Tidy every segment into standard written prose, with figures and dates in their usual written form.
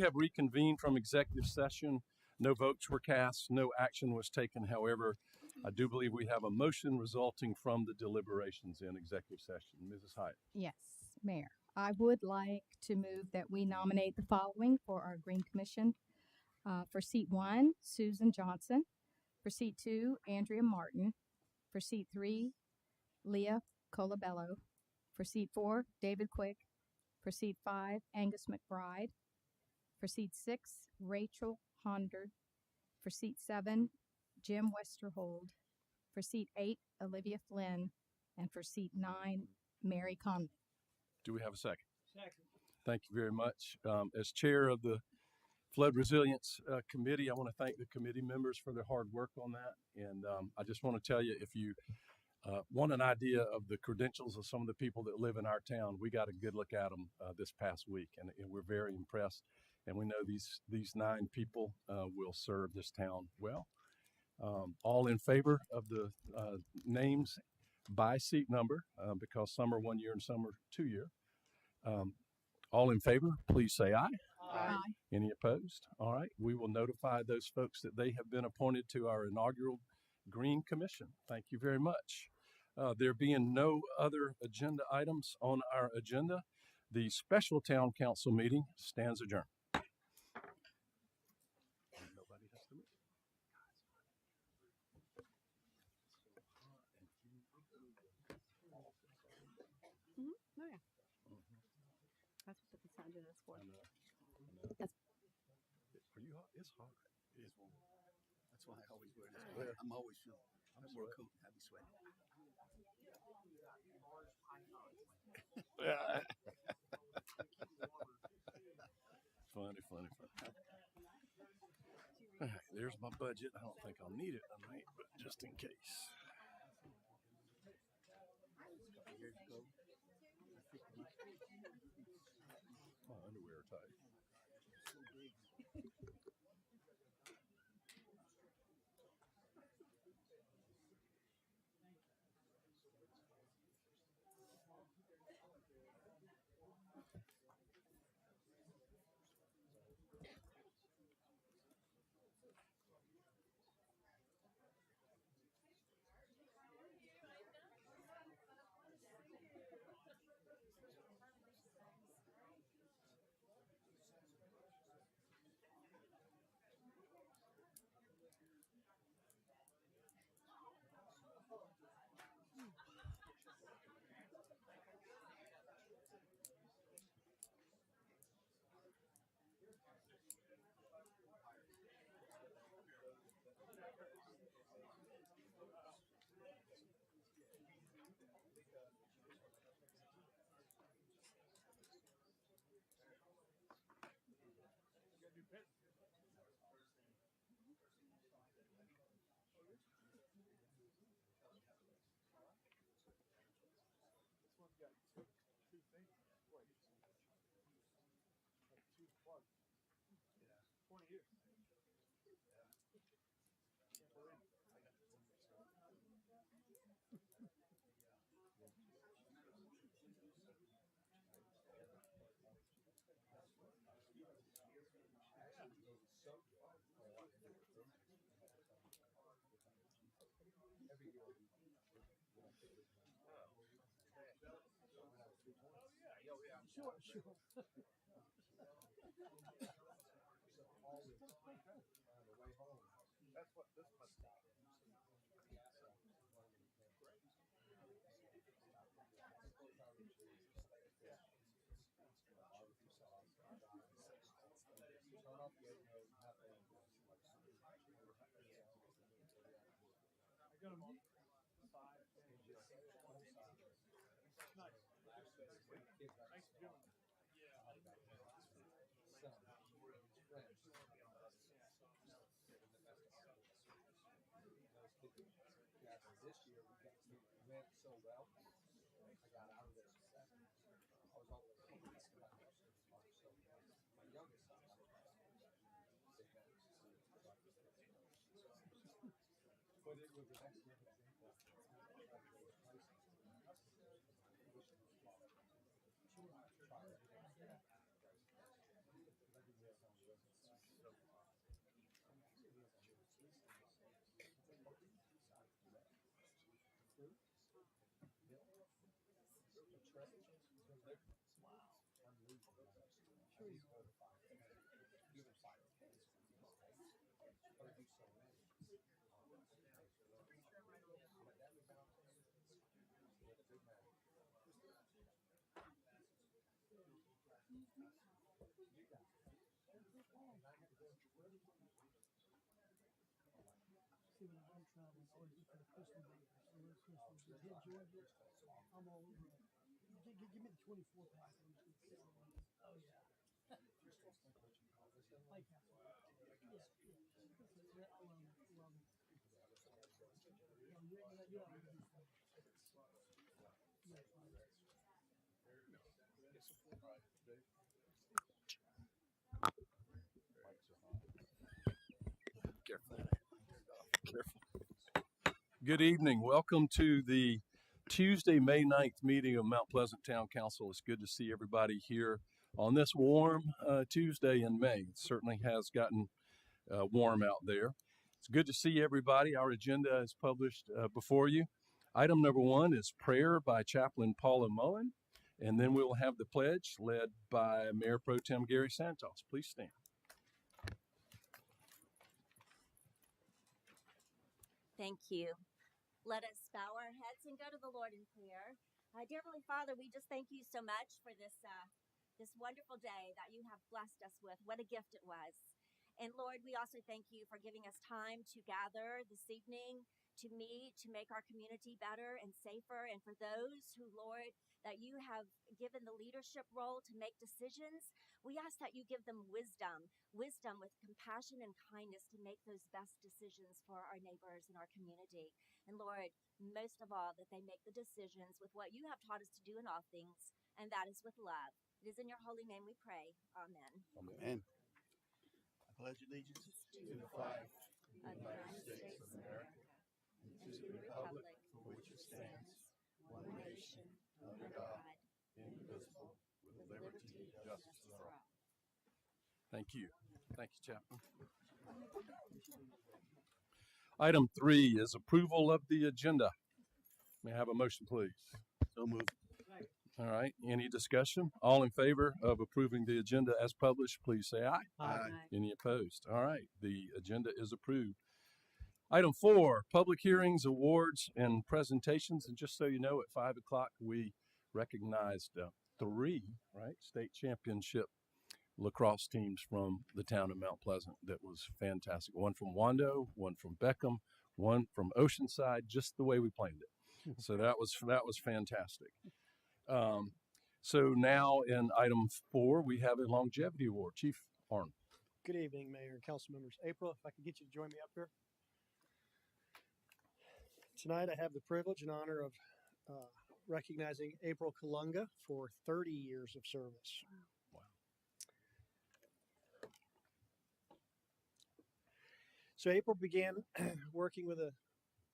have reconvened from executive session. No votes were cast, no action was taken. However, I do believe we have a motion resulting from the deliberations in executive session. Mrs. Hyatt. Yes, Mayor. I would like to move that we nominate the following for our Green Commission. For seat 1, Susan Johnson. For seat 2, Andrea Martin. For seat 3, Leah Colabello. For seat 4, David Quick. For seat 5, Angus McBride. For seat 6, Rachel Hondard. For seat 7, Jim Westerhold. For seat 8, Olivia Flynn. And for seat 9, Mary Conley. Do we have a second? Second. Thank you very much. As chair of the Flood Resilience Committee, I want to thank the committee members for their hard work on that. And I just want to tell you, if you want an idea of the credentials of some of the people that live in our town, we got a good look at them this past week, and we're very impressed. And we know these 9 people will serve this town well. All in favor of the names by seat number, because some are 1 year and some are 2 year. All in favor, please say aye. Aye. Any opposed? All right. We will notify those folks that they have been appointed to our inaugural Green Commission. Thank you very much. There being no other agenda items on our agenda, the special town council meeting stands adjourned. Nobody has to move. Oh, yeah. That's what the consent agenda is for. I know. That's- Are you hot? It's hot. It is warm. That's why I always wear this. Yeah. I'm always feeling. I'm more sweating. coat and have me sweating. Funny. All right, there's my budget. I don't think I'll need it tonight, but just in case. A couple years ago, My underwear are tight. so big. Sure. This year we went so well. I got out of there at 7. I was all over the place. So my youngest son, but it was an excellent example. See, when I'm traveling, I always look for the Crystal Bakers. So where's Crystal? Hit Georgia. I'm all over it. Give me the 24 pack. I'm just gonna sell it. Oh yeah. White Castle. Yeah, yeah. I love it. Love it. Yeah, you have a good stuff. Yeah, fine. Careful. Good evening. Welcome to the Tuesday, May 9th meeting of Mount Pleasant Town Council. It's good to see everybody here on this warm Tuesday in May. It certainly has gotten warm out there. It's good to see everybody. Our agenda is published before you. Item number 1 is prayer by Chaplain Paula Mullen, and then we will have the pledge led by Mayor Pro Tem Gary Santos. Please stand. Thank you. Let us bow our heads and go to the Lord in prayer. Dear Heavenly Father, we just thank you so much for this wonderful day that you have blessed us with. What a gift it was. And Lord, we also thank you for giving us time to gather this evening, to meet, to make our community better and safer. And for those who, Lord, that you have given the leadership role to make decisions, we ask that you give them wisdom with compassion and kindness to make those best decisions for our neighbors and our community. And Lord, most of all, that they make the decisions with what you have taught us to do in all things, and that is with love. It is in your holy name we pray. Amen. Amen. I pledge allegiance to the flag of the United States of America and to the republic for which it stands, one nation, under God, indivisible, with liberty and justice for all. Thank you. Thank you, Chaplain. Item 3 is approval of the agenda. May I have a motion, please? So moved. All right. Any discussion? All in favor of approving the agenda as published, please say aye. Aye. Any opposed? All right. The agenda is approved. Item 4, public hearings, awards, and presentations. And just so you know, at 5 o'clock, we recognized 3, state championship lacrosse teams from the town of Mount Pleasant. That was fantastic. One from Wando, one from Beckham, one from Oceanside, just the way we planned it. So that was fantastic. So now in item 4, we have a longevity award. Chief Arnold. Good evening, Mayor and council members. April, if I could get you to join me up here. Tonight, I have the privilege and honor of recognizing April Kalunga for 30 years of service. Wow. So April began working with the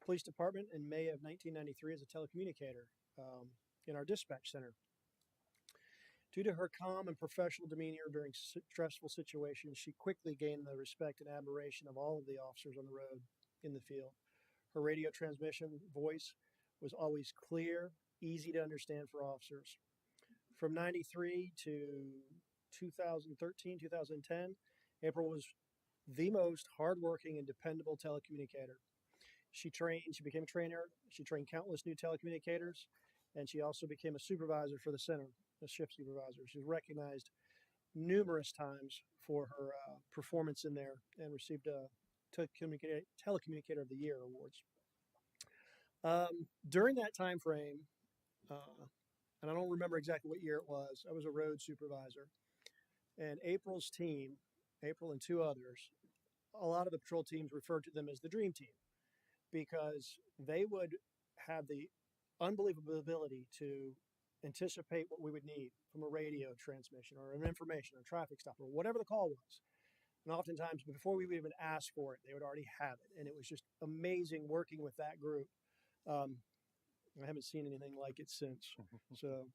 police department in May of 1993 as a telecommunicator in our dispatch center. Due to her calm and professional demeanor during stressful situations, she quickly gained the respect and admiration of all of the officers on the road in the field. Her radio transmission voice was always clear, easy to understand for officers. From 93 to 2013, 2010, April was the most hardworking and dependable telecommunicator. She became a trainer, she trained countless new telecommunicators, and she also became a supervisor for the center, a shift supervisor. She was recognized numerous times for her performance in there and received a Telecommunicator of the Year awards. During that time frame, and I don't remember exactly what year it was, I was a road supervisor, and April's team, April and 2 others, a lot of the patrol teams referred to them as the dream team because they would have the unbelievable ability to anticipate what we would need from a radio transmission or an information or traffic stop or whatever the call was. And oftentimes, before we would even ask for it, they would already have it. And it was just amazing working with that group. I haven't seen anything like it since. So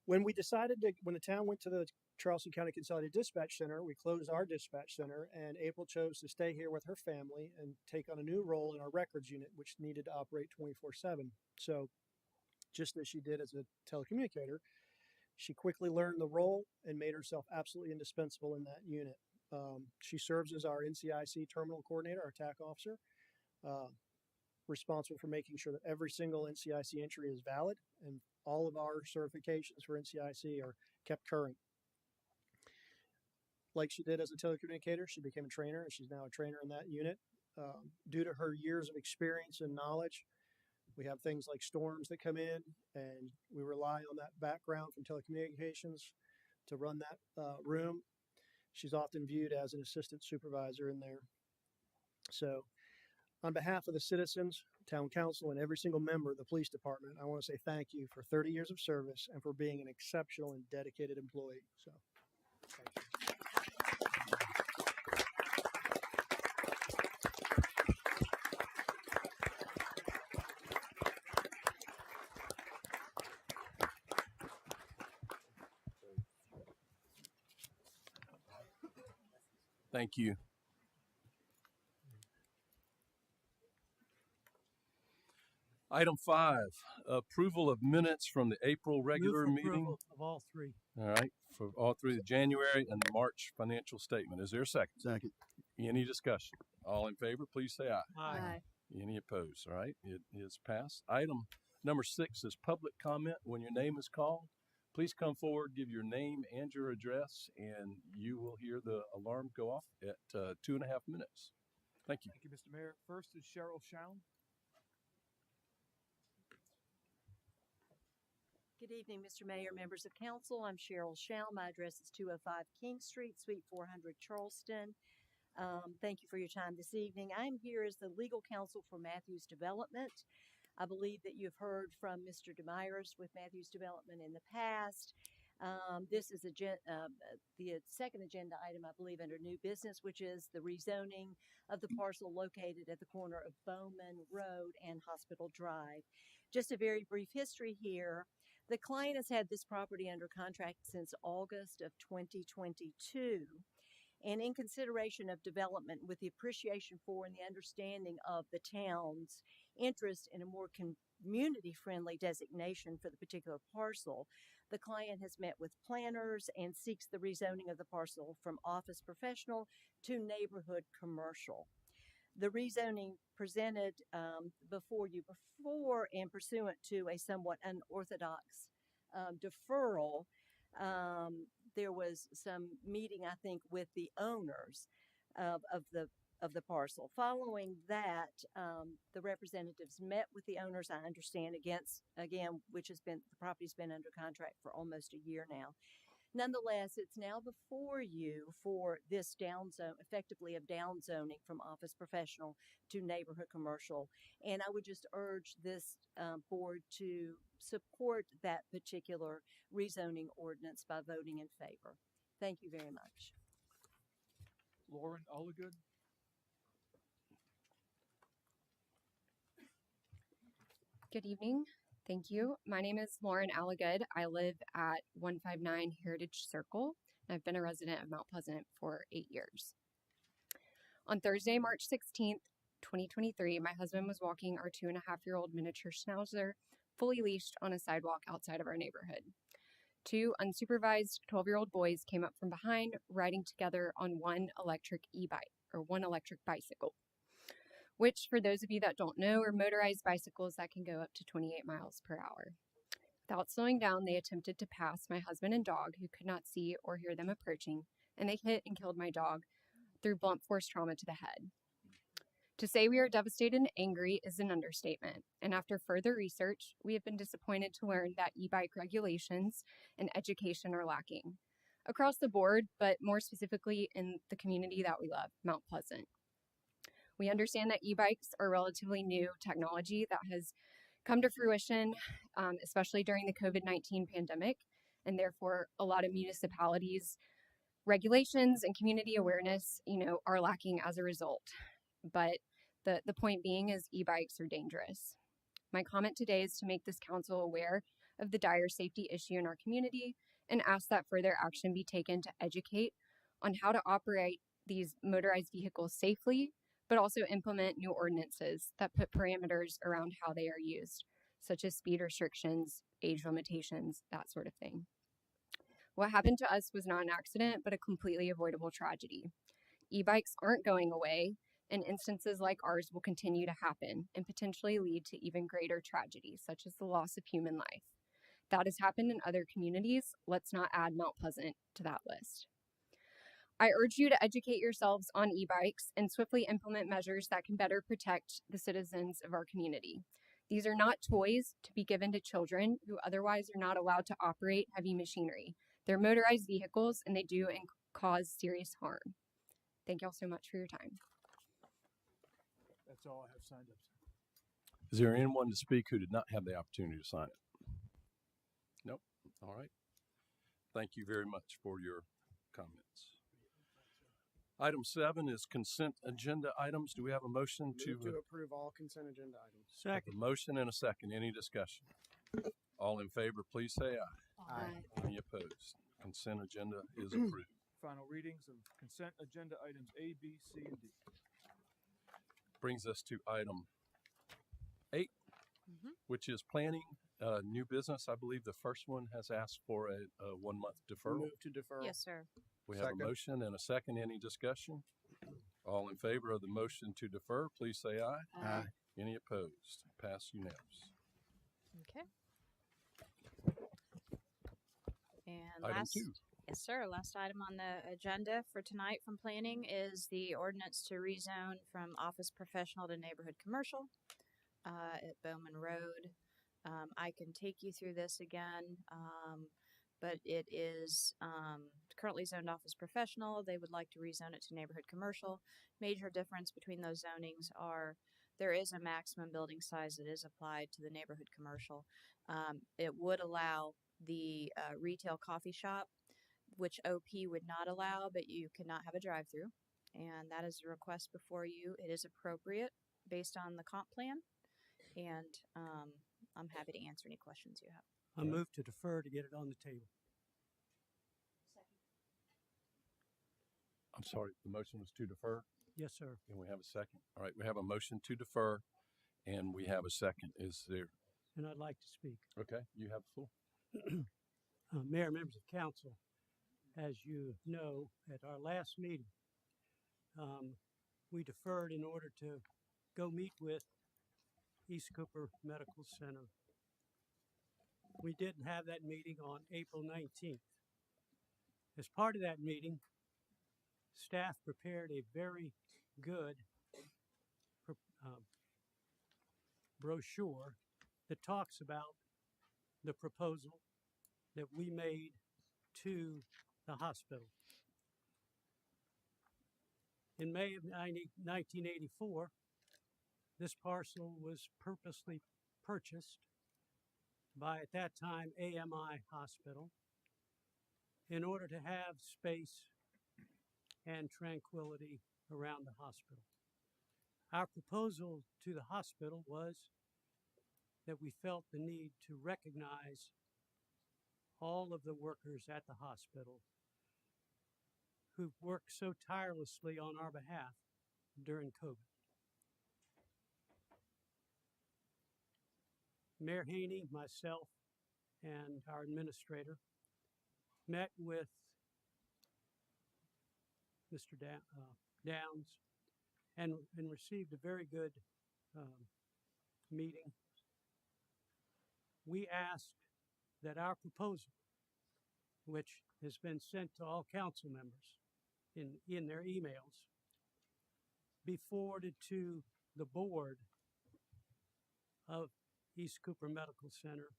when the town went to the Charleston County Consolidated Dispatch Center, we closed our dispatch center, and April chose to stay here with her family and take on a new role in our records unit, which needed to operate 24/7. So just as she did as a telecommunicator. She quickly learned the role and made herself absolutely indispensable in that unit. She serves as our NCIC terminal coordinator, our TAC officer, responsible for making sure that every single NCIC entry is valid and all of our certifications for NCIC are kept current. Like she did as a telecommunicator, she became a trainer, and she's now a trainer in that unit. Due to her years of experience and knowledge, we have things like storms that come in, and we rely on that background from telecommunications to run that room. She's often viewed as an assistant supervisor in there. So, on behalf of the citizens, town council, and every single member of the police department, I want to say thank you for 30 years of service and for being an exceptional and dedicated employee. So, thank you. Thank you. Item 5, approval of minutes from the April regular Move for meeting. approval of all three. All right, for all through the January and the March financial statement. Is there a second? Second. Any discussion? All in favor, please say aye. Aye. Any opposed? All right, it is passed. Item number 6 is public comment. When your name is called, please come forward, give your name and your address, and you will hear the alarm go off at 2.5 minutes. Thank you. Thank you, Mr. Mayor. First is Cheryl Shawn. Good evening, Mr. Mayor, members of council. I'm Cheryl Shell. My address is 205 King Street, Suite 400, Charleston. Thank you for your time this evening. I'm here as the legal counsel for Matthews Development. I believe that you've heard from Mr. DeMeyers with Matthews Development in the past. This is the second agenda item, I believe, under new business, which is the rezoning of the parcel located at the corner of Bowman Road and Hospital Drive. Just a very brief history here. The client has had this property under contract since August of 2022. And in consideration of development with the appreciation for and the understanding of the town's interest in a more community-friendly designation for the particular parcel, the client has met with planners and seeks the rezoning of the parcel from office professional to neighborhood commercial. The rezoning presented before you before and pursuant to a somewhat unorthodox deferral, there was some meeting, I think, with the owners of the parcel. Following that, the representatives met with the owners, I understand, which has been, the property's been under contract for almost a year now. Nonetheless, it's now before you for this effectively of downzoning from office professional to neighborhood commercial. And I would just urge this board to support that particular rezoning ordinance by voting in favor. Thank you very much. Lauren Oligood. Good evening. Thank you. My name is Lauren Allagood. I live at 159 Heritage Circle, and I've been a resident of Mount Pleasant for 8 years. On Thursday, March 16th, 2023, my husband was walking our 2.5-year-old miniature schnauzer fully leashed on a sidewalk outside of our neighborhood. 2 unsupervised 12-year-old boys came up from behind, riding together on one electric bicycle, which, for those of you that don't know, are motorized bicycles that can go up to 28 miles per hour. Without slowing down, they attempted to pass my husband and dog, who could not see or hear them approaching, and they hit and killed my dog through blunt force trauma to the head. To say we are devastated and angry is an understatement, and after further research, we have been disappointed to learn that e-bike regulations and education are lacking across the board, but more specifically in the community that we love, Mount Pleasant. We understand that e-bikes are relatively new technology that has come to fruition, especially during the COVID-19 pandemic, and therefore a lot of municipalities' regulations and community awareness, are lacking as a result. But the point being is e-bikes are dangerous. My comment today is to make this council aware of the dire safety issue in our community and ask that further action be taken to educate on how to operate these motorized vehicles safely, but also implement new ordinances that put parameters around how they are used. such as speed restrictions, age limitations, that sort of thing. What happened to us was not an accident, but a completely avoidable tragedy. E-bikes aren't going away, and instances like ours will continue to happen and potentially lead to even greater tragedies, such as the loss of human life. That has happened in other communities. Let's not add Mount Pleasant to that list. I urge you to educate yourselves on e-bikes and swiftly implement measures that can better protect the citizens of our community. These are not toys to be given to children who otherwise are not allowed to operate heavy machinery. They're motorized vehicles and they do cause serious harm. Thank y'all so much for your time. That's all I have signed up. Is there anyone to speak who did not have the opportunity to sign it? Nope. All right. Thank you very much for your comments. Item 7 is consent agenda items. Do we have a motion Move to to approve all consent agenda items. have a motion and a second? Any discussion? All in favor, please say aye. Aye. Any opposed? Consent agenda is approved. Final readings of consent agenda items A, B, C, and D. Brings us to item 8, which is planning new business. I believe the first one has asked for a 1-month deferral. Move to defer. Yes, sir. We have Second. a motion and a second. Any discussion? All in favor of the motion to defer, please say aye. Aye. Any opposed? Pass unanimous. Okay. And Item last, 2. yes, sir. Last item on the agenda for tonight from planning is the ordinance to rezone from office professional to neighborhood commercial at Bowman Road. I can take you through this again, but it is currently zoned office professional. They would like to rezone it to neighborhood commercial. Major difference between those zonings are there is a maximum building size that is applied to the neighborhood commercial. It would allow the retail coffee shop, which OP would not allow, but you cannot have a drive-through. And that is a request before you. It is appropriate based on the comp plan. And I'm happy to answer any questions you have. I move to defer to get it on the table. I'm sorry, the motion was to defer, Yes, sir. and we have a second. All right, we have a motion to defer, and we have a second. Is there, And I'd like to speak. okay, you have the floor. Mayor, members of council, as you know, at our last meeting, we deferred in order to go meet with East Cooper Medical Center. We didn't have that meeting on April 19th. As part of that meeting, staff prepared a very good brochure that talks about the proposal that we made to the hospital. In May of 1984, this parcel was purposely purchased by, at that time, AMI Hospital in order to have space and tranquility around the hospital. Our proposal to the hospital was that we felt the need to recognize all of the workers at the hospital who've worked so tirelessly on our behalf during COVID. Mayor Haney, myself, and our administrator met with Mr. Downs and received a very good meeting. We asked that our proposal, which has been sent to all council members in their emails, be forwarded to the board of East Cooper Medical Center,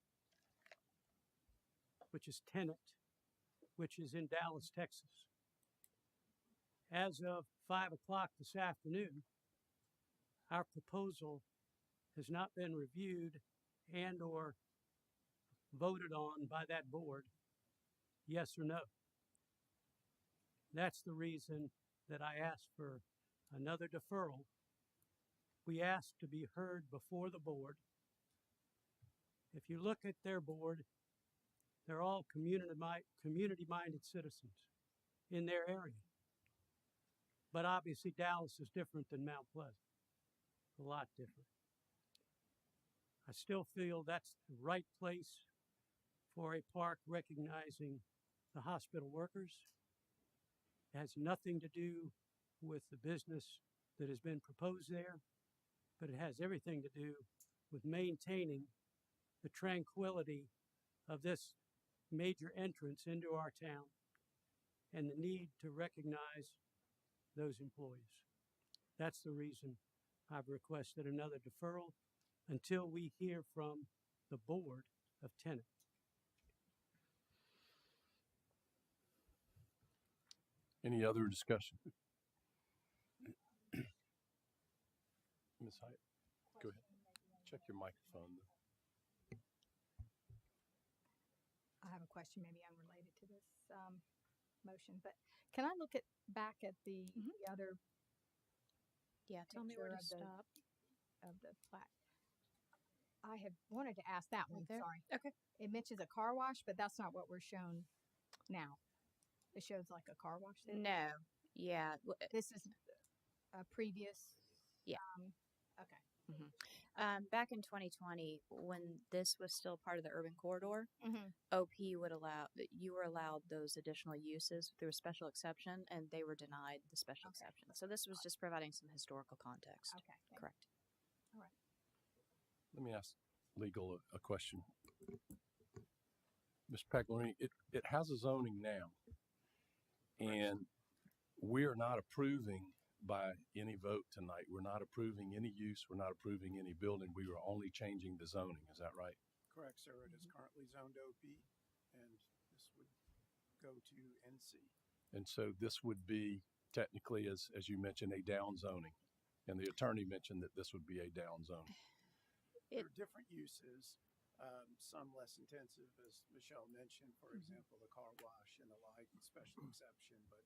which is Tenet, which is in Dallas, Texas. As of 5 o'clock this afternoon, our proposal has not been reviewed and or voted on by that board, yes or no. That's the reason that I asked for another deferral. We asked to be heard before the board. If you look at their board, they're all community-minded citizens in their area. But obviously Dallas is different than Mount Pleasant, a lot different. I still feel that's the right place for a park recognizing the hospital workers. It has nothing to do with the business that has been proposed there, but it has everything to do with maintaining the tranquility of this major entrance into our town and the need to recognize those employees. That's the reason I've requested another deferral until we hear from the board of tenant. Any other discussion? Ms. Hyatt, go ahead. Check your microphone. I have a question, maybe unrelated to this motion, but can I look back at the other Yeah, tell me where to picture stop. of the plaque? I had wanted to ask that one. there? Sorry. Okay. It mentions a car wash, but that's not what we're shown now. It shows like a car wash there. No. Yeah. This is a previous. Yeah. Okay. Back in 2020, when this was still part of the urban corridor, Mm-hmm. OP you were allowed those additional uses through a special exception, and they were denied the special Okay. exception. So this was just providing some historical context. Okay. thank Correct. Let me ask legal a question. Ms. Paglioni, it has a zoning now, and we are not approving by any vote tonight. We're not approving any use. We're not approving any building. We were only changing the zoning. Is that right? Correct, sir. It is currently zoned OP, and this would go to NC. And so this would be technically, as you mentioned, a down zoning. And the attorney mentioned that this would be a down zone. There are different uses, some less intensive, as Michelle mentioned, for example, the car wash and the like, and special exception, but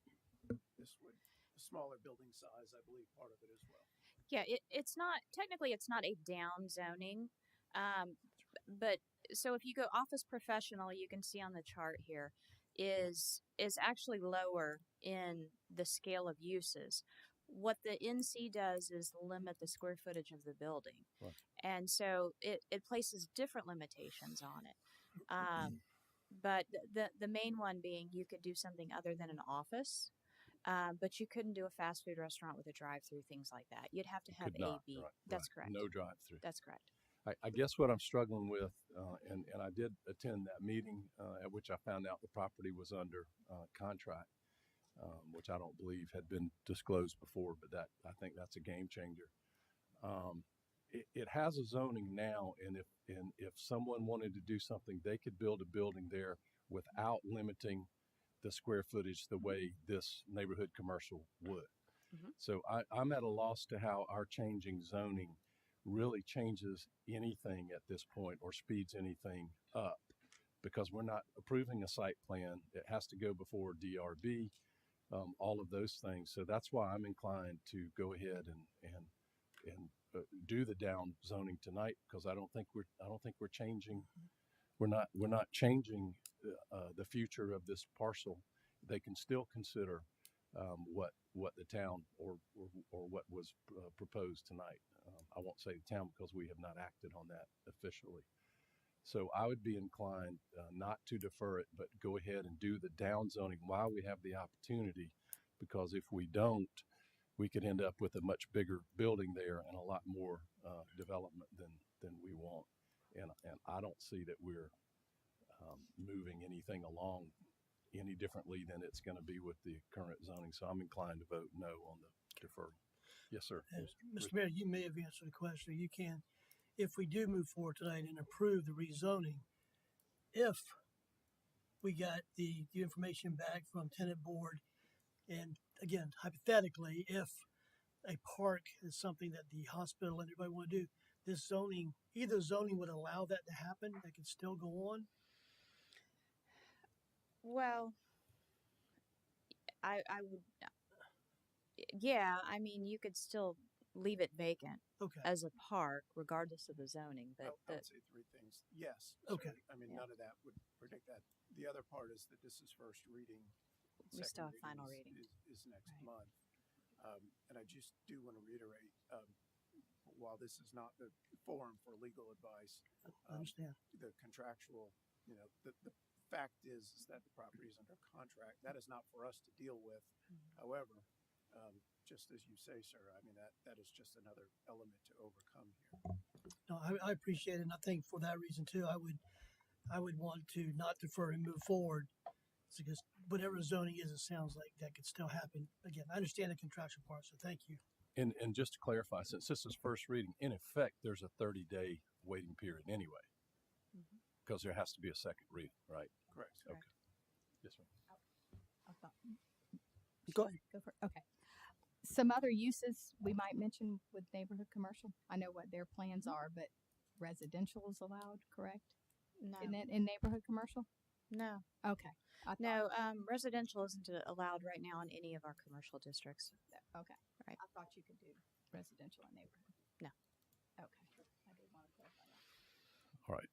this would, the smaller building size, I believe, part of it as well. Yeah, it's not technically it's not a down zoning, but so if you go office professional, you can see on the chart here is actually lower in the scale of uses. What the NC does is limit the square footage of the building, Right. and so it places different limitations on it. But the main one being you could do something other than an office. But you couldn't do a fast food restaurant with a drive-through, things like that. You'd have to have Could not, AB. right, That's right. correct. No drive-through. That's correct. I guess what I'm struggling with, and I did attend that meeting at which I found out the property was under contract, which I don't believe had been disclosed before, but I think that's a game changer. It has a zoning now, and if someone wanted to do something, they could build a building there without limiting the square footage the way this neighborhood commercial would. Mhm. So I'm at a loss to how our changing zoning really changes anything at this point or speeds anything up, because we're not approving a site plan. It has to go before DRB, all of those things. So that's why I'm inclined to go ahead and do the down zoning tonight, because I don't think we're changing. We're not changing the future of this parcel. They can still consider what the town or what was proposed tonight. I won't say the town because we have not acted on that officially. So I would be inclined not to defer it, but go ahead and do the down zoning while we have the opportunity, because if we don't, we could end up with a much bigger building there and a lot more development than we want. And I don't see that we're moving anything along any differently than it's going to be with the current zoning. So I'm inclined to vote no on the deferral. Yes, sir. Mr. Mayor, you may have answered the question. You can, if we do move forward tonight and approve the rezoning, if we got the information back from tenant board, and again, hypothetically, if a park is something that the hospital and everybody want to do, this zoning, either zoning would allow that to happen, that could still go on. Well, I would, yeah, I mean, you could still leave it vacant Okay. as a park, regardless of the zoning, but I would say three things. Yes. Okay. certainly. I mean, Yeah. none of that would predict that. The other part is that this is first reading. We still have Second final is- reading. Is next Right. month. And I just do want to reiterate, while this is not the forum for legal advice, I understand. the contractual, the fact is that the property is under contract. That is not for us to deal with. However, just as you say, sir, I mean, that is just another element to overcome here. No, I appreciate it, and I think for that reason too, I would want to not defer and move forward, because whatever zoning is, it sounds like that could still happen. Again, I understand the contractual part, so thank you. And just to clarify, since this is first reading, in effect, there's a 30-day waiting period anyway, because there has to be a second reading, right? Correct. Okay. Yes, sir. I thought- Go ahead. Go for it. Okay. Some other uses we might mention with neighborhood commercial. I know what their plans are, but residential is allowed, correct? No. In neighborhood commercial? No. Okay. I No, residential isn't allowed right now in any of our commercial districts. Okay. Right. I thought you could do residential in neighborhood. No. Okay. I did want to clarify that. All right.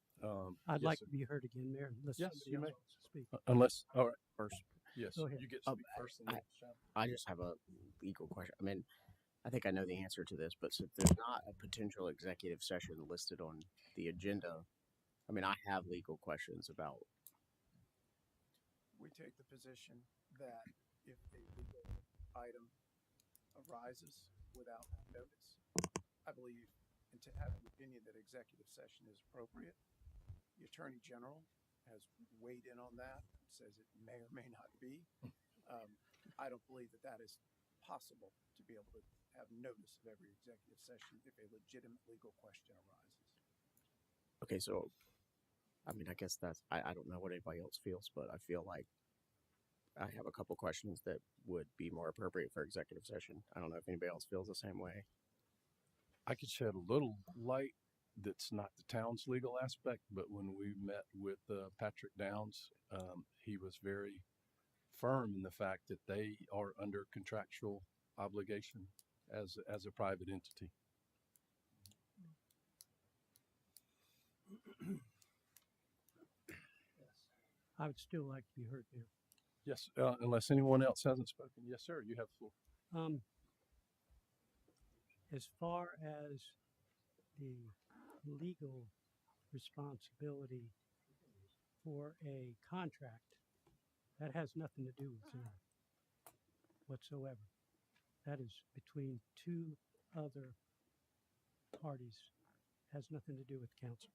I'd yes, like sir. to be heard again, Mayor, unless Yes, somebody you else may. wants to speak. Unless, all right. First, Yes, Go ahead. you get to speak first. And then Shannon. I just have a legal question. I mean, I think I know the answer to this, but since there's not a potential executive session listed on the agenda, I mean, I have legal questions about. We take the position that if a legal item arises without notice, I believe, and to have an opinion that executive session is appropriate. The Attorney General has weighed in on that, says it may or may not be. I don't believe that that is possible to be able to have notice of every executive session if a legitimate legal question arises. Okay, so, I mean, I guess I don't know what anybody else feels, but I feel like I have a couple questions that would be more appropriate for executive session. I don't know if anybody else feels the same way. I could shed a little light that's not the town's legal aspect, but when we met with Patrick Downs, he was very firm in the fact that they are under contractual obligation as a private entity. I would still like to be heard, Mayor. Yes, unless anyone else hasn't spoken. Yes, sir, you have the floor. As far as the legal responsibility for a contract, that has nothing to do with zoning whatsoever. That is between two other parties, has nothing to do with council.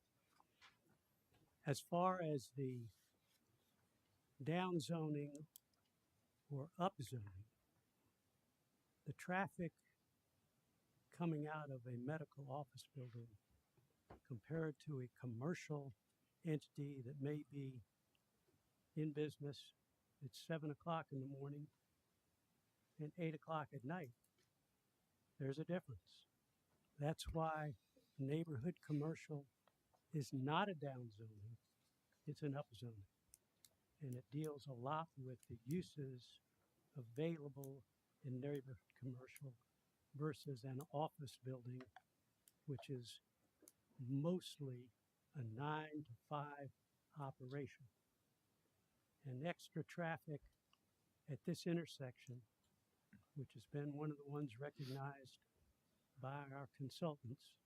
As far as the down zoning or up zoning, the traffic coming out of a medical office building compared to a commercial entity that may be in business at 7 o'clock in the morning and 8 o'clock at night, there's a difference. That's why neighborhood commercial is not a down zoning, it's an up zoning. And it deals a lot with the uses available in neighborhood commercial versus an office building, which is mostly a 9 to 5 operation. And extra traffic at this intersection, which has been one of the ones recognized by our consultants,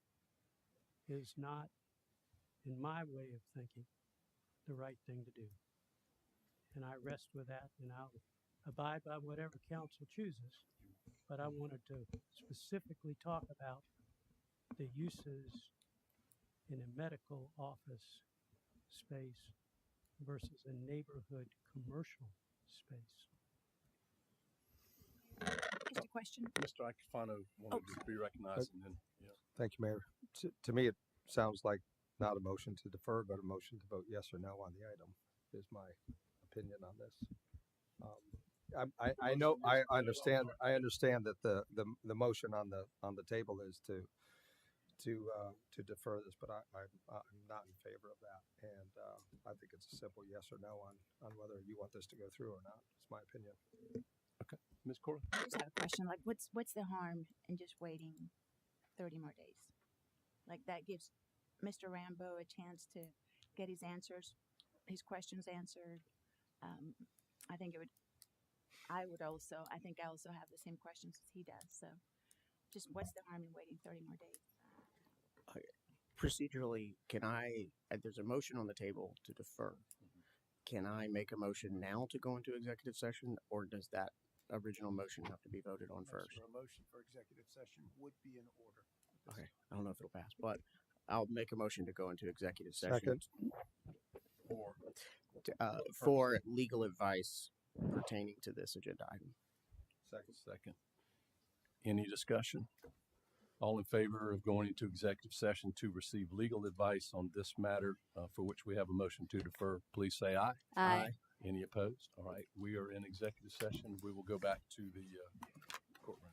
is not, in my way of thinking, the right thing to do. And I rest with that, and I'll abide by whatever council chooses. But I wanted to specifically talk about the uses in a medical office space versus a neighborhood commercial space. Just a question. Mr. Acufano wanted to be recognized, and then, yeah. Thank you, Mayor. To me, it sounds like not a motion to defer, but a motion to vote yes or no on the item is my opinion on this. I know, I understand that the motion on the table is to defer this, but I'm not in favor of that. And I think it's a simple yes or no on whether you want this to go through or not. It's my opinion. Okay, Ms. Cora? I just have a question. Like, what's the harm in just waiting 30 more days? Like, that gives Mr. Rambo a chance to get his questions answered. I think I also have the same questions as he does. So, just what's the harm in waiting 30 more days? Procedurally, can there's a motion on the table to defer. Can I make a motion now to go into executive session, or does that original motion have to be voted on first? A motion for executive session would be in order. Okay, I don't know if it'll pass, but I'll make a motion to go into executive session for legal advice pertaining to this agenda item. Second. Any discussion? All in favor of going into executive session to receive legal advice on this matter for which we have a motion to defer, please say aye. Aye. Any opposed? All right, we are in executive session. We will go back to the courtroom.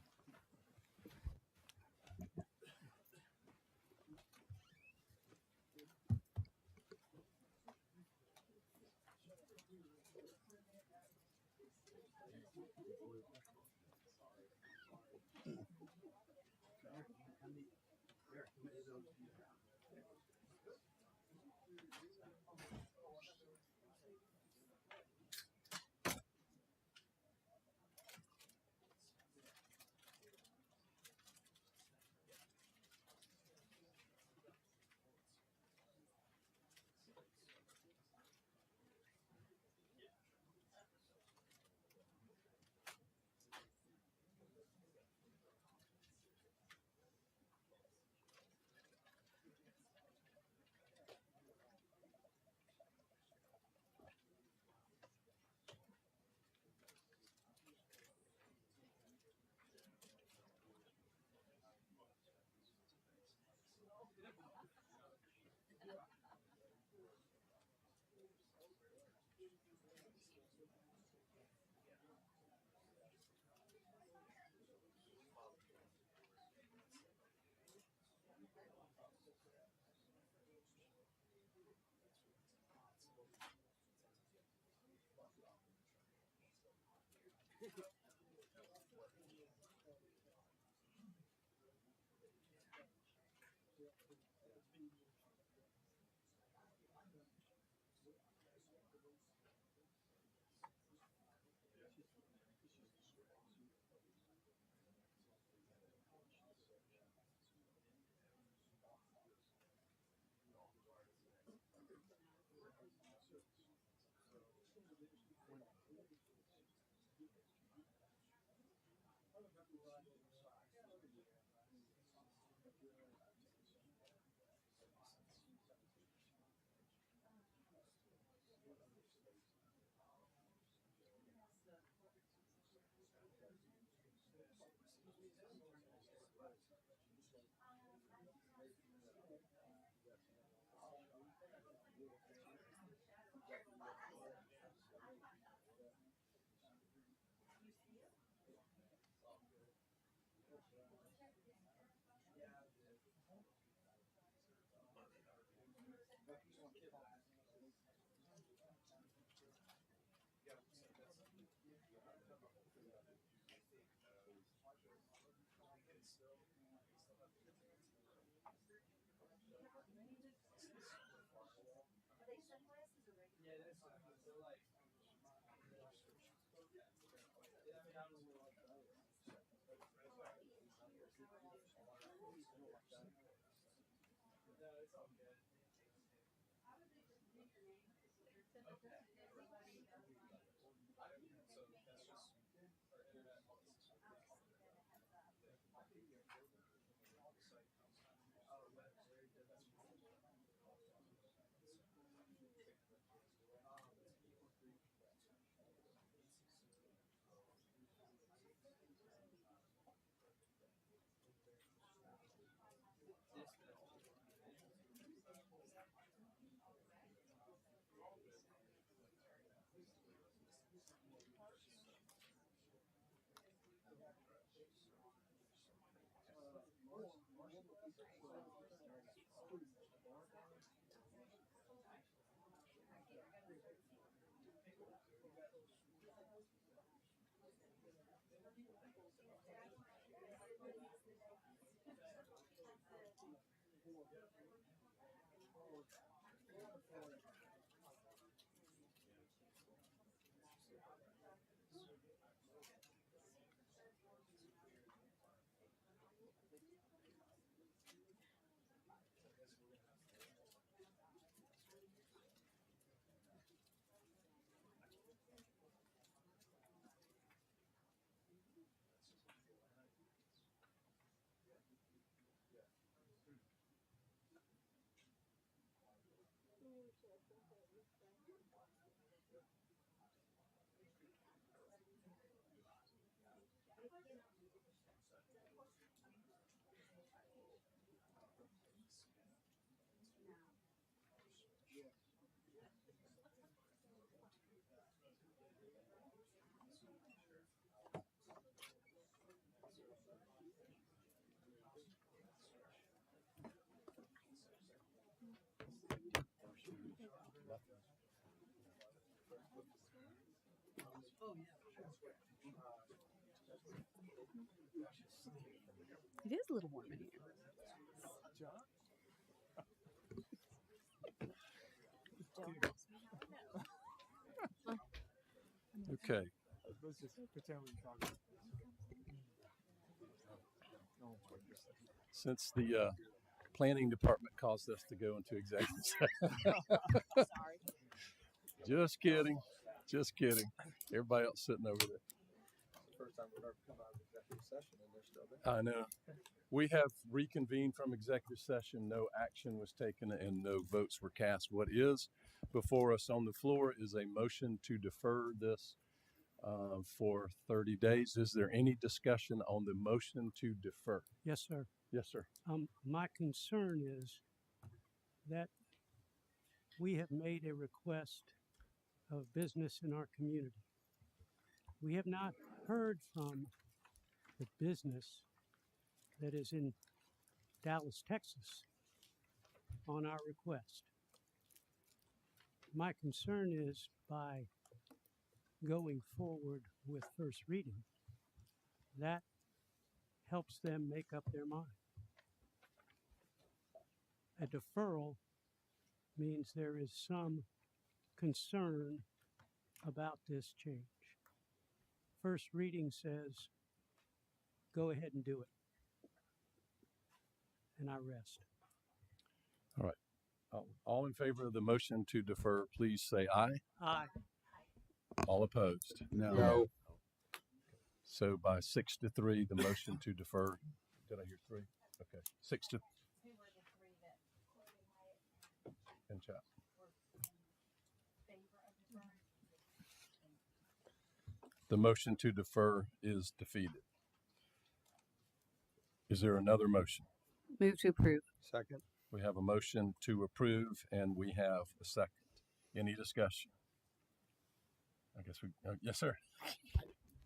It is a little warm in here. Okay. Let's just pretend we're talking. Since the planning department caused us to go into executive session. Sorry. Just kidding. Just kidding. Everybody else sitting over there. First time we've ever come out of executive session and they're still there. I know. We have reconvened from executive session. No action was taken and no votes were cast. What is before us on the floor is a motion to defer this for 30 days. Is there any discussion on the motion to defer? Yes, sir. Yes, sir. My concern is that we have made a request of business in our community. We have not heard from the business that is in Dallas, Texas on our request. My concern is by going forward with first reading, that helps them make up their mind. A deferral means there is some concern about this change. First reading says, go ahead and do it. And I rest. All right. All in favor of the motion to defer, please say aye. Aye. All opposed? No. So by 6-3, the motion to defer, did I hear 3? Okay, 6 to. In chat. The motion to defer is defeated. Is there another motion? Move to approve. Second. We have a motion to approve and we have a second. Any discussion? I guess we, yes, sir.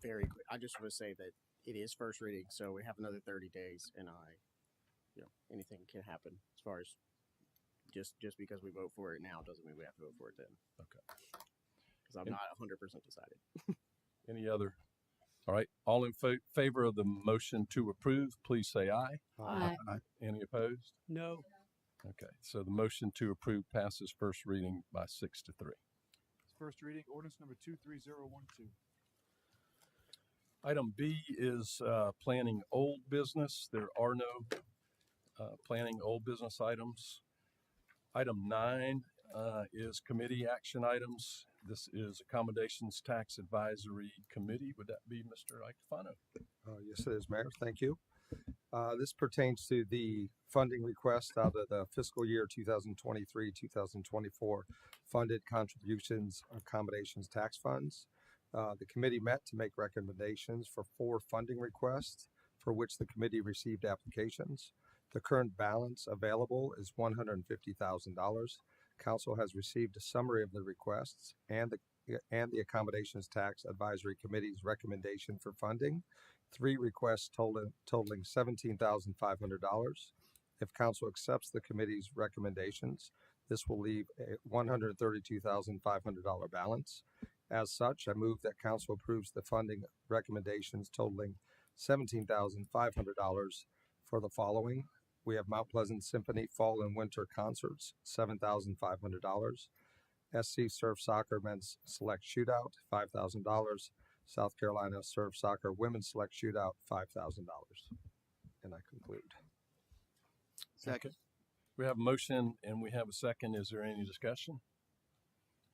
Very quick. I just want to say that it is first reading, so we have another 30 days, and anything can happen as far as just because we vote for it now doesn't mean we have to vote for it then. Okay. Because I'm not 100% decided. Any other? All right. All in favor of the motion to approve, please say aye. Aye. Any opposed? No. Okay. So the motion to approve passes first reading by 6-3. First reading, ordinance number 23012. Item B is planning old business. There are no planning old business items. Item 9 is committee action items. This is Accommodations Tax Advisory Committee. Would that be Mr. Itafano? Yes, it is, Mayor. Thank you. This pertains to the funding request out of the fiscal year 2023-2024 funded contributions accommodations tax funds. The committee met to make recommendations for 4 funding requests for which the committee received applications. The current balance available is $150,000. Council has received a summary of the requests and the Accommodations Tax Advisory Committee's recommendation for funding. 3 requests totaling $17,500. If council accepts the committee's recommendations, this will leave a $132,500 balance. As such, I move that council approves the funding recommendations totaling $17,500 for the following. We have Mount Pleasant Symphony Fall and Winter Concerts, $7,500. SC Surf Soccer Men's Select Shootout, $5,000. South Carolina Surf Soccer Women's Select Shootout, $5,000. And I conclude. Second. We have a motion and we have a second. Is there any discussion?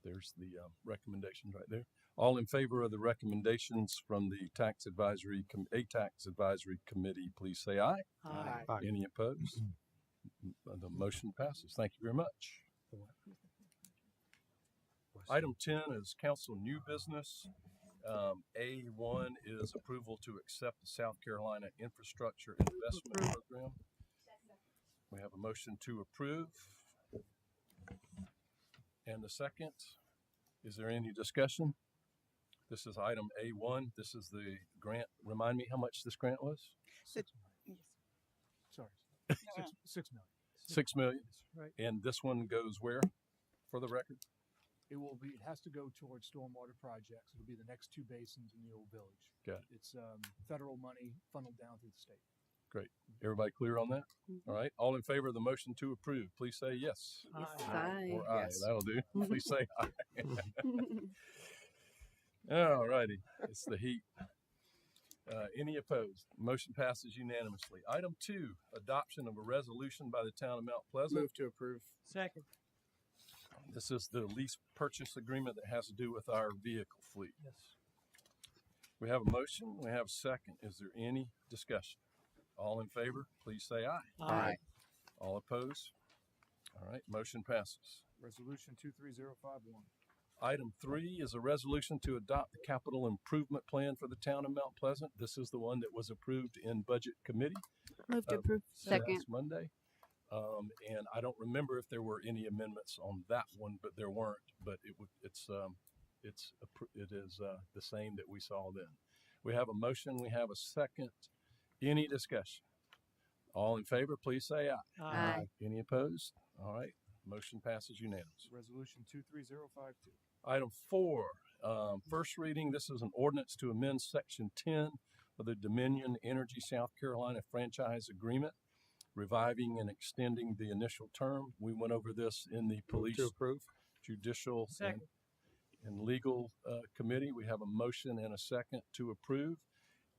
There's the recommendations right there. All in favor of the recommendations from the Tax Advisory Committee, please say aye. Aye. Aye. Any opposed? The motion passes. Thank you very much. Item 10 is council new business. A1 is approval to accept the South Carolina Infrastructure Investment Program. We have a motion to approve. And the second, is there any discussion? This is item A1. This is the grant. Remind me how much this grant was? Sorry. 6 million. 6 million. Right. And this one goes where, for the record? It has to go towards stormwater projects. It'll be the next two basins in the old village. Got it. It's federal money funneled down through the state. Great. Everybody clear on that? All right. All in favor of the motion to approve, please say yes. Aye. Or aye. Yes. That'll do. Please say aye. All righty. It's the heat. Any opposed? Motion passes unanimously. Item 2, adoption of a resolution by the town of Mount Pleasant. Move to approve. Second. This is the lease purchase agreement that has to do with our vehicle fleet. Yes. We have a motion. We have a second. Is there any discussion? All in favor, please say aye. Aye. All opposed? All right, motion passes. Resolution 23051. Item 3 is a resolution to adopt the capital improvement plan for the town of Mount Pleasant. This is the one that was approved in Budget Committee. Move to approve. Last Second. Monday. And I don't remember if there were any amendments on that one, but there weren't. But it is the same that we saw then. We have a motion. We have a second. Any discussion? All in favor, please say aye. Aye. Any opposed? All right. Motion passes unanimous. Resolution 23052. Item 4, first reading. This is an ordinance to amend Section 10 of the Dominion Energy South Carolina Franchise Agreement, reviving and extending the initial term. We went over this in the Police, To approve. Judicial, Second. and Legal Committee. We have a motion and a second to approve,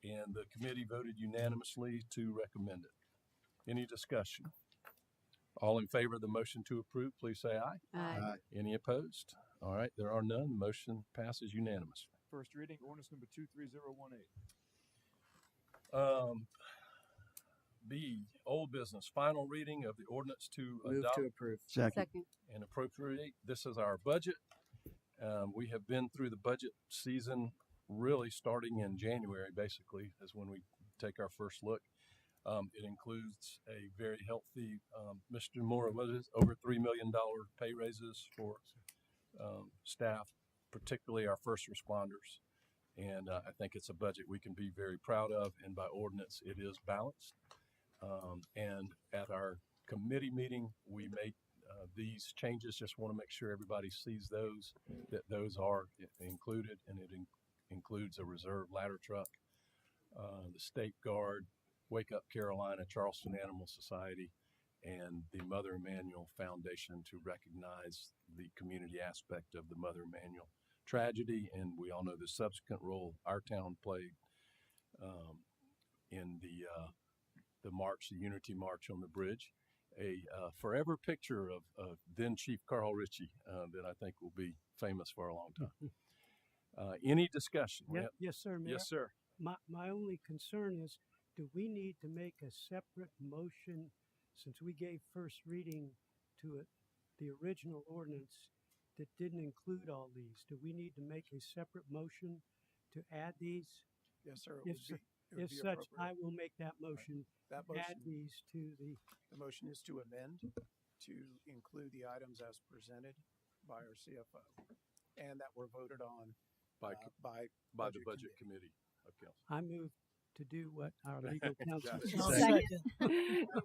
and the committee voted unanimously to recommend it. Any discussion? All in favor of the motion to approve, please say aye. Aye. Any opposed? All right, there are none. The motion passes unanimous. First reading, ordinance number 23018. B, old business, final reading of the ordinance to Move adopt to approve. Second. and appropriate. This is our budget. We have been through the budget season really starting in January, basically, is when we take our first look. It includes a very healthy, Mr. Moore, what is it, over $3 million pay raises for staff, particularly our first responders. And I think it's a budget we can be very proud of, and by ordinance, it is balanced. And at our committee meeting, we made these changes. Just want to make sure everybody sees those, that those are included, and it includes a reserve ladder truck, the State Guard, Wake Up Carolina, Charleston Animal Society, and the Mother Emanuel Foundation to recognize the community aspect of the Mother Emanuel tragedy. And we all know the subsequent role our town played in the march, the Unity March on the bridge. A forever picture of then Chief Carl Ritchie that I think will be famous for a long time. Any discussion? Yes, sir, Mayor. Yes, sir. My only concern is, do we need to make a separate motion, since we gave first reading to the original ordinance that didn't include all these? Do we need to make a separate motion to add these? Yes, sir. If such, I will make that motion. That Add motion, these to the. the motion is to amend to include the items as presented by our CFO, and that were voted on By the Budget Committee of Council. I move to do what our legal counsel Gotcha. says. Second.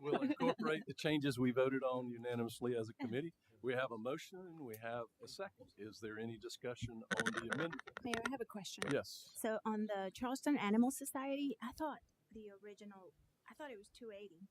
We'll incorporate the changes we voted on unanimously as a committee. We have a motion and we have a second. Is there any discussion on the amendment? Mayor, I have a question. Yes. So on the Charleston Animal Society, I thought it was 280.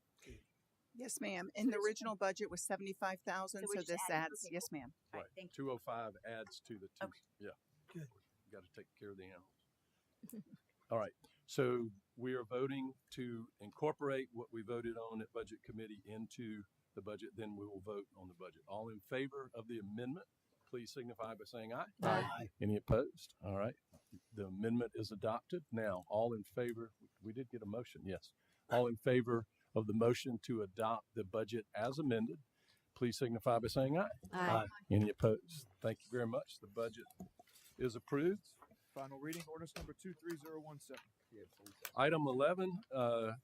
Yes, ma'am. And the original budget was 75,000, So we're so just this adding- adds, okay, yes, cool. ma'am. All right, Right. thank you. 205 adds to the two. Okay. Yeah. Good. Got to take care of the animals. All right. So we are voting to incorporate what we voted on at Budget Committee into the budget. Then we will vote on the budget. All in favor of the amendment, please signify by saying aye. Aye. Any opposed? All right. The amendment is adopted. Now, all in favor, we did get a motion, yes. All in favor of the motion to adopt the budget as amended, please signify by saying aye. Aye. Any opposed? Thank you very much. The budget is approved. Final reading, ordinance number 23017. Item 11,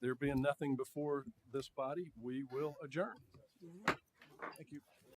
there being nothing before this body, we will adjourn. Thank you.